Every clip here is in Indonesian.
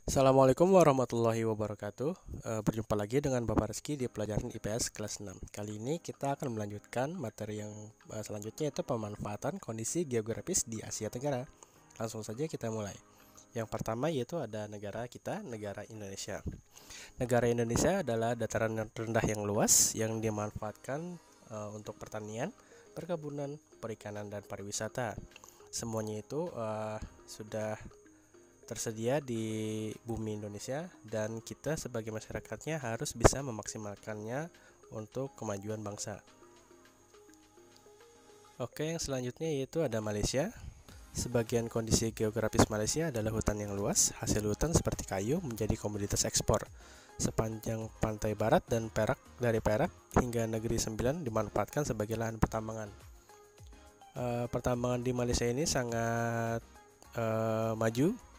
Assalamualaikum warahmatullahi wabarakatuh. Berjumpa lagi dengan Bapak Rizky di pelajaran IPS kelas 6. Kali ini kita akan melanjutkan materi yang selanjutnya, yaitu pemanfaatan kondisi geografis di Asia Tenggara. Langsung saja kita mulai. Yang pertama yaitu ada negara kita, negara Indonesia. Negara Indonesia adalah dataran rendah yang luas yang dimanfaatkan untuk pertanian, perkebunan, perikanan, dan pariwisata. Semuanya itu sudah tersedia di bumi Indonesia, dan kita sebagai masyarakatnya harus bisa memaksimalkannya untuk kemajuan bangsa. Oke, yang selanjutnya yaitu ada Malaysia. Sebagian kondisi geografis Malaysia adalah hutan yang luas. Hasil hutan seperti kayu menjadi komoditas ekspor. Sepanjang pantai barat dan dari Perak hingga Negeri Sembilan dimanfaatkan sebagai lahan pertambangan. Pertambangan di Malaysia ini sangat maju,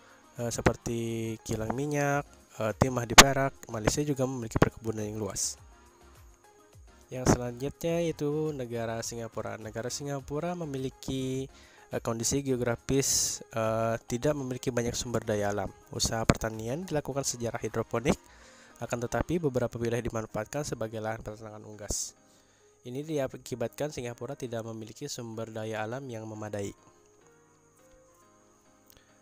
seperti kilang minyak, timah di Perak. Malaysia juga memiliki perkebunan yang luas. Yang selanjutnya yaitu negara Singapura. Negara Singapura memiliki kondisi geografis tidak memiliki banyak sumber daya alam. Usaha pertanian dilakukan secara hidroponik, akan tetapi beberapa wilayah dimanfaatkan sebagai lahan peternakan unggas. Ini diakibatkan Singapura tidak memiliki sumber daya alam yang memadai.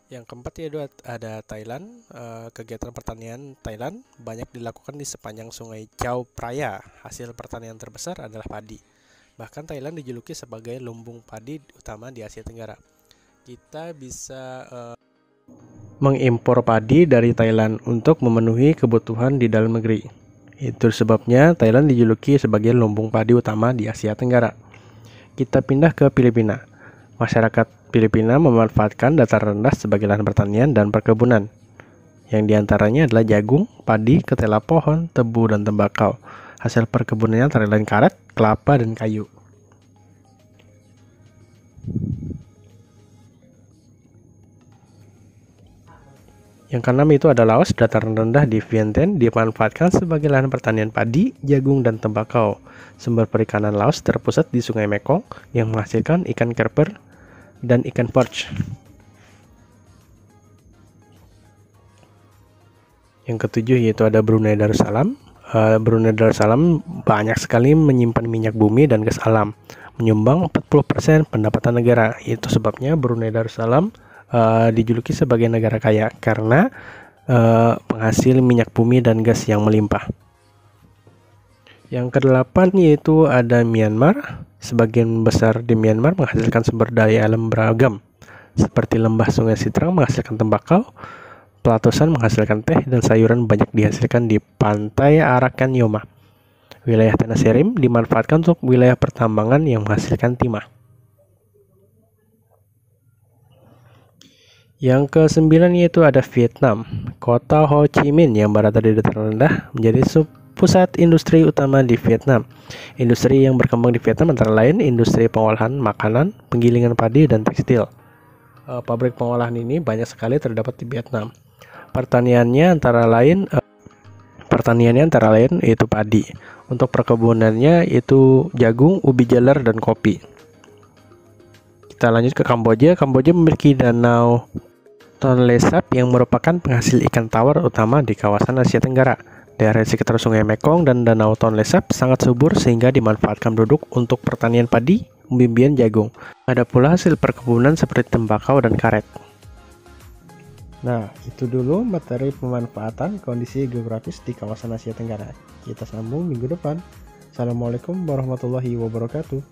Yang keempat yaitu ada Thailand. Kegiatan pertanian Thailand banyak dilakukan di sepanjang sungai Chao Phraya. Hasil pertanian terbesar adalah padi. Bahkan Thailand dijuluki sebagai lumbung padi utama di Asia Tenggara. Kita bisa mengimpor padi dari Thailand untuk memenuhi kebutuhan di dalam negeri. Itu sebabnya Thailand dijuluki sebagai lumbung padi utama di Asia Tenggara. Kita pindah ke Filipina. Masyarakat Filipina memanfaatkan dataran rendah sebagai lahan pertanian dan perkebunan, yang diantaranya adalah jagung, padi, ketela pohon, tebu, dan tembakau. Hasil perkebunannya antara lain karet, kelapa, dan kayu. Yang keenam itu ada Laos. Dataran rendah di Vientiane dimanfaatkan sebagai lahan pertanian padi, jagung, dan tembakau. Sumber perikanan Laos terpusat di Sungai Mekong yang menghasilkan ikan karper dan ikan perch. Yang ketujuh yaitu ada Brunei Darussalam. Brunei Darussalam banyak sekali menyimpan minyak bumi dan gas alam, menyumbang 40% pendapatan negara. Itu sebabnya Brunei Darussalam dijuluki sebagai negara kaya karena penghasil minyak bumi dan gas yang melimpah. Yang kedelapan yaitu ada Myanmar. Sebagian besar di Myanmar menghasilkan sumber daya alam beragam, seperti lembah Sungai Sitrang menghasilkan tembakau, Pelatosan menghasilkan teh, dan sayuran banyak dihasilkan di pantai Arakan Yoma. Wilayah Tanah Serim dimanfaatkan untuk wilayah pertambangan yang menghasilkan timah. Yang ke-9 yaitu ada Vietnam. Kota Ho Chi Minh yang berada di dataran rendah menjadi pusat industri utama di Vietnam. Industri yang berkembang di Vietnam antara lain industri pengolahan makanan, penggilingan padi, dan tekstil. Pabrik pengolahan ini banyak sekali terdapat di Vietnam. Pertaniannya antara lain yaitu padi. Untuk perkebunannya itu jagung, ubi jalar, dan kopi. Kita lanjut ke Kamboja. Kamboja memiliki danau Tonle Sap yang merupakan penghasil ikan tawar utama di kawasan Asia Tenggara. Daerah sekitar Sungai Mekong dan Danau Tonle Sap sangat subur sehingga dimanfaatkan penduduk untuk pertanian padi, umbi-umbian, jagung. Ada pula hasil perkebunan seperti tembakau dan karet. Nah, itu dulu materi pemanfaatan kondisi geografis di kawasan Asia Tenggara. Kita sambung minggu depan. Assalamualaikum warahmatullahi wabarakatuh.